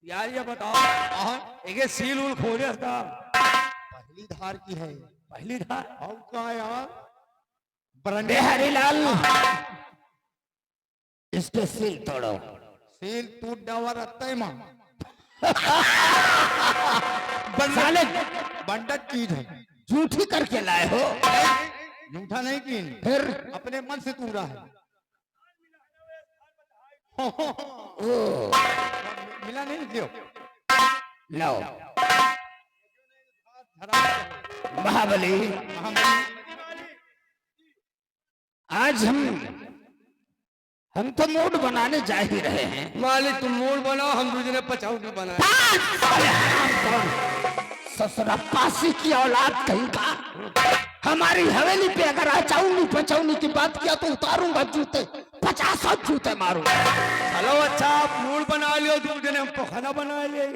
यार ये बताओ एक सील उल खोले था। पहली धार की है। पहली धार और का यार बरंडे हरीलाल, इसके सील तोड़ो। सील टूट डावा रहता है मां। साले बंडक चीज है। झूठी करके लाए हो। झूठा नहीं की फिर अपने मन से तूड़ा है। ओ मिला नहीं क्यों? लो महाबली, आज हम तो मूड बनाने जा ही रहे हैं। मालिक तुम मूड बनाओ, हम दूसरे ने पचाऊ बनाए। ससुरा पासी की औलाद कहीं का। हमारी हवेली पे अगर अचाउनी पचौनी की बात किया तो उतारूंगा जूते, 50 जूते मारूंगा। चलो अच्छा आप मूड बना लियो, दूसरे ने हमको खाना बना लिए।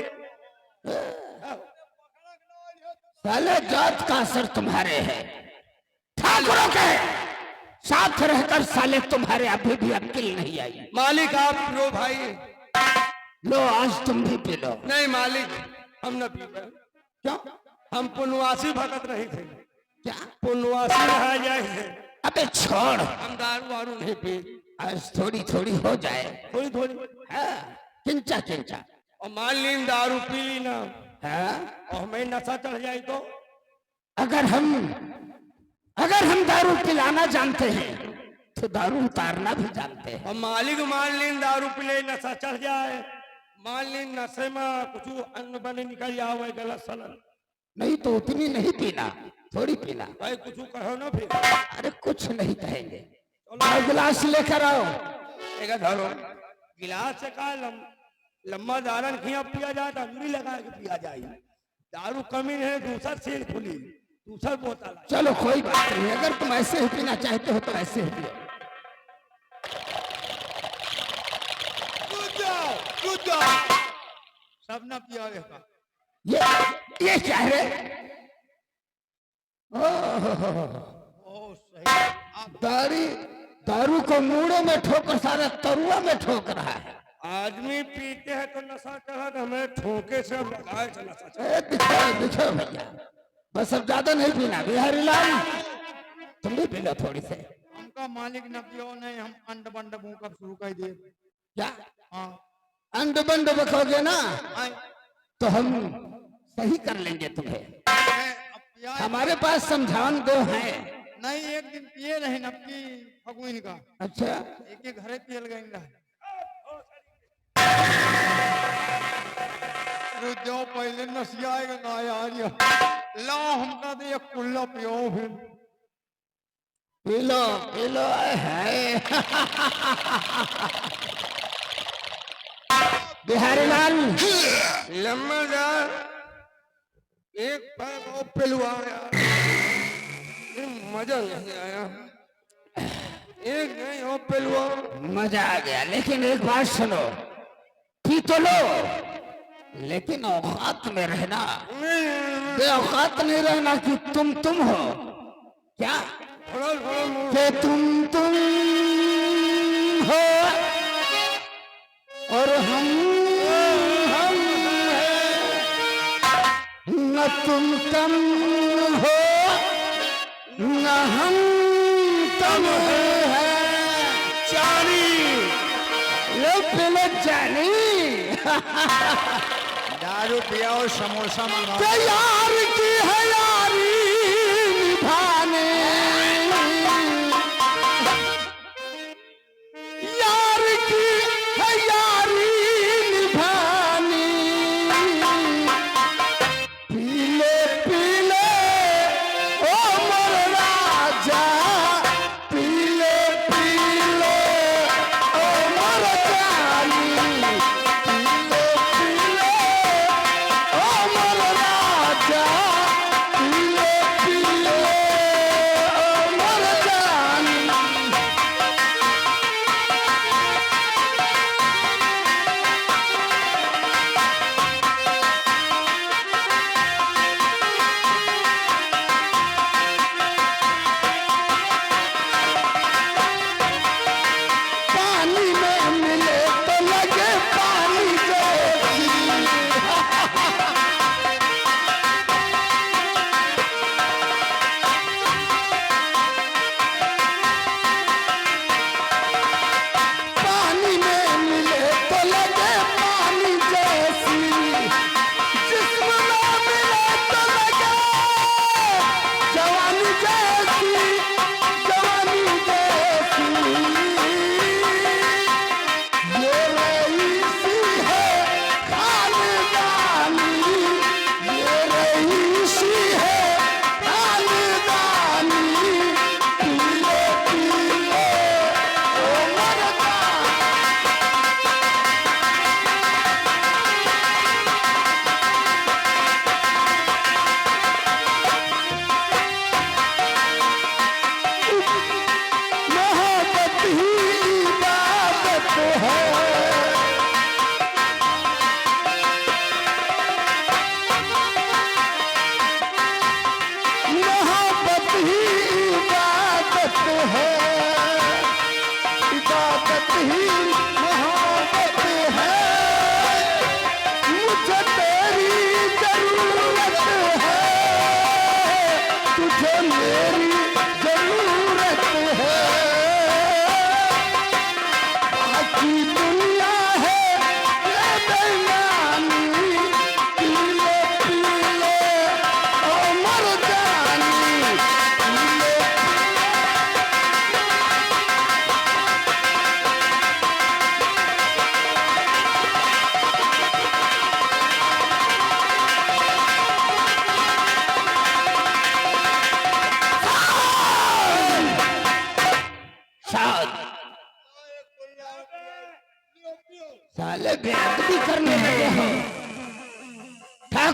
साले जात का असर तुम्हारे है, ठाकुरों के साथ रहकर साले तुम्हारे अभी भी अक्ल नहीं आई। मालिक आप पियो भाई। लो आज तुम भी पी लो। नहीं मालिक हम न पी पाए। क्यों? हम पुनवासी भगत रहे थे। क्या पुनवासी रहा जाए थे। अबे छोड़, हम दारू वारू नहीं पी। आज थोड़ी थोड़ी हो जाए। थोड़ी थोड़ी हाँ, किंचा किंचा। और मान ली दारू पी ली ना हाँ? और हमें नशा चढ़ जाए तो अगर हम दारू पिलाना जानते हैं तो दारू उतारना भी जानते हैं। और मालिक मान ली दारू पी ले नशा चढ़ जाए, मान ली नशे में कुछ अन्न बने निकल जाए गलत सलन, नहीं तो उतनी नहीं पीना, थोड़ी पीना। भाई कुछ कहो ना फिर। अरे कुछ नहीं कहेंगे। और गिलास लेकर आओ। एक धरो गिलास से का लम्बा दारन खिया पिया जाए तो अंगुली लगा के पिया जाए। दारू कमी है, दूसरा सील खुली, दूसरा बोतल। चलो कोई बात नहीं, अगर तुम ऐसे ही पीना चाहते हो तो ऐसे ही पियो। सब न पिया का। ये क्या है? ओ सही। दारू को मूड़ों में ठोकर सारा तरुआ में ठोक रहा है। आदमी पीते हैं तो नशा चढ़ा, तो हमें ठोके से लगाए तो नशा चढ़ा। दिखाओ भैया, बस अब ज्यादा नहीं पीना। बिहारी लाल तुम भी पी लो थोड़ी से। हमका मालिक न पियो नहीं, हम अंड बंड मुंह कर शुरू कर दिए। क्या हाँ अंड बंड बकोगे ना तो हम सही कर लेंगे तुम्हें। हमारे पास समझावन दो हैं। नहीं एक दिन पिए रहे नबकी फगुइन का। अच्छा एक घरे पियल गई रहा। जो पहले नसियाएगा ना यार ला हमका दे एक कुल्ला पियो फिर। पी लो है। बिहारी लाल लम्बा यार एक पैक और पिलवा यार, मजा नहीं आया। एक नहीं और पिलवा। मजा आ गया, लेकिन एक बात सुनो, पी तो लो लेकिन औकात में रहना। बेऔकात नहीं रहना कि तुम हो क्या कि तुम हो और हम न तुम कम हो न हम तुम है। जानी लो जानी। दारू पिया और समोसा मंगाओ। यार की है यारी निभाने, यार की है यारी निभानी। पी ले ओ मोर राजा, पी ले ओ मोर जानी।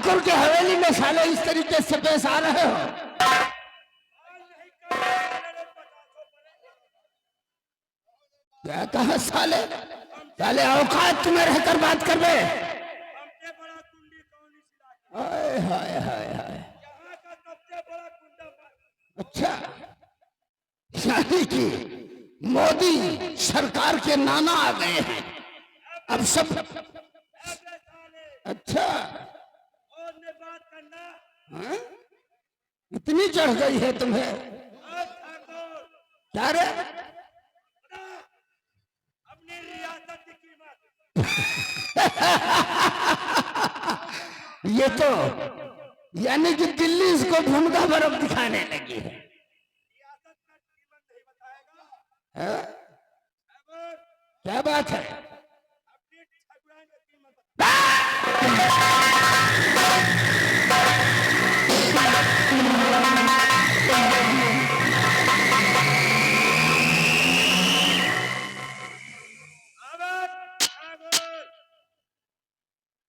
ठाकुर के हवेली में साले इस तरीके से पेश आ रहे हो? क्या कहा साले? साले औकात तुम्हें रहकर बात कर बे। सबसे बड़ा कुंडी कौन इस इलाके हाय हाय हाय हाय। यहाँ का सबसे बड़ा कुंडा अच्छा, यानी कि मोदी सरकार के नाना आ गए हैं अब सब। अच्छा, और ने बात करना हाँ? इतनी चढ़ गई है तुम्हें? और ठाकुर क्या रे? अपनी रियासत की कीमत ये तो यानी कि दिल्ली इसको भूमका बर्फ दिखाने लगी है। रियासत का कीमत नहीं बताएगा हाँ? ठाकुर क्या बात है? अपनी ठाकुरान की कीमत बता।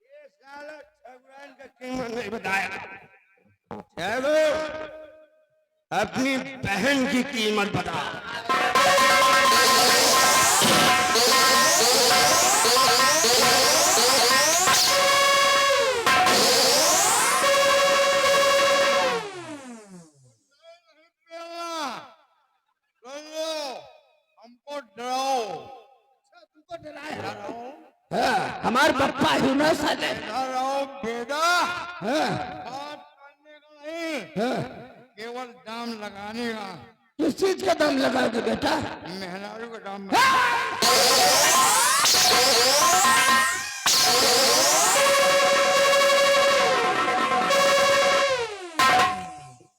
ये साला ठाकुरान का कीमत नहीं बताएगा ठाकुर अपनी बहन की कीमत बता। हमको डराओ। तुमको डराया? हाँ, हमारे पप्पा ही ना साले। डराओ बेटा, हाँ, बात करने का नहीं, हाँ। केवल दाम लगाने का। किस चीज का दाम लगाओगे बेटा? मेहरारू का दाम।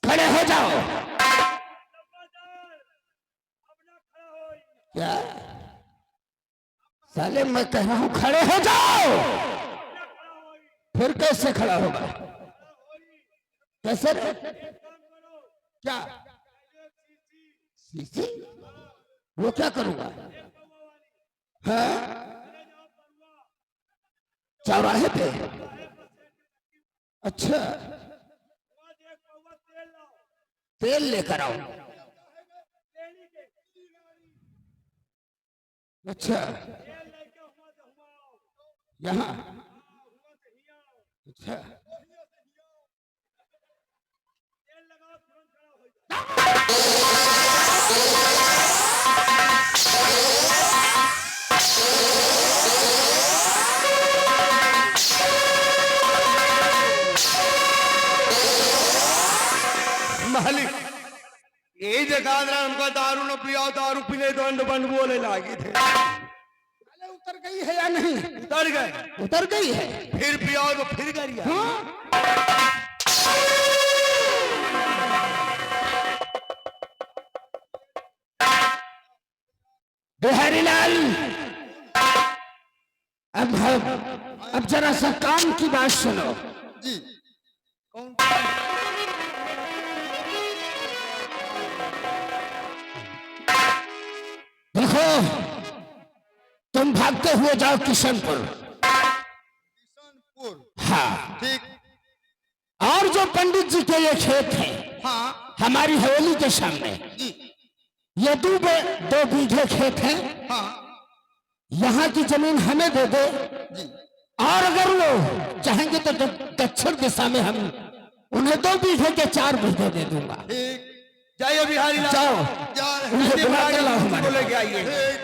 खड़े हो जाओ। क्या साले, मैं कह रहा हूं खड़े हो जाओ। फिर कैसे खड़ा होगा? कैसे रे? क्या सीसी? वो क्या करूंगा? हाँ, चौराहे पे? अच्छा, तेल लेकर आओ। अच्छा, यहाँ? अच्छा, मालिक यही जगह हमका दारू न पिया, दारू पीने दंड बंद बोले लागी थे। साले उतर गई है या नहीं? उतर गए, उतर गई है। फिर पियाओ तो फिर गरिया। बिहारी लाल, अब जरा सा काम की बात सुनो। जी, कौन? देखो, तुम भागते हुए जाओ किशनपुर। किशनपुर? हाँ, ठीक। और जो पंडित जी के ये खेत है हाँ हमारी हवेली के सामने, जी, ये 2 बीघे खेत है। हाँ यहाँ की जमीन हमें दे दो, जी। और अगर वो चाहेंगे तो दक्षिण दिशा में हम उन्हें 2 बीघे के 4 बीघे दे दूंगा। ठीक, जाइए बिहारी लाल, जाओ, जा रहे उन्हें जल्दी बुला बुला के के लाओ मुंशी हमारे को लेके पास। आइए। ठीक।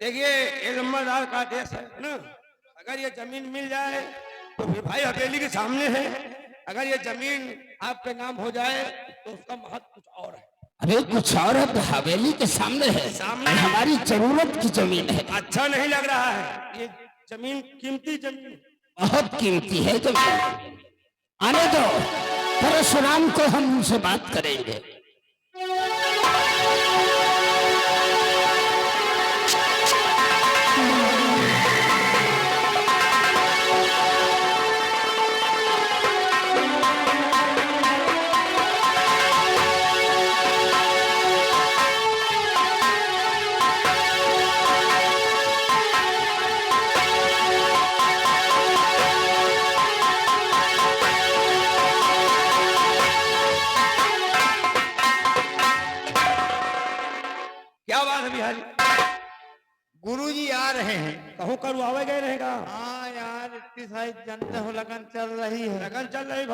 देखिए ये नंबरदार का देश है ना, अगर ये जमीन मिल जाए तो फिर भाई हवेली के सामने है, अगर ये जमीन आपके नाम हो जाए तो उसका महत्व कुछ और है। अरे कुछ और है तो हवेली के सामने है, सामने? हमारी जरूरत की जमीन है। अच्छा नहीं लग रहा है, ये जमीन कीमती जमीन। बहुत कीमती है जमीन। आने दो, परशुराम को हम उनसे बात करेंगे। क्या बात है बिहारी? गुरुजी आ रहे हैं। कहूँ करू आवे गए रहेगा। हाँ यार, इतनी सारी जनता हो लगन चल रही है। लगन चल रही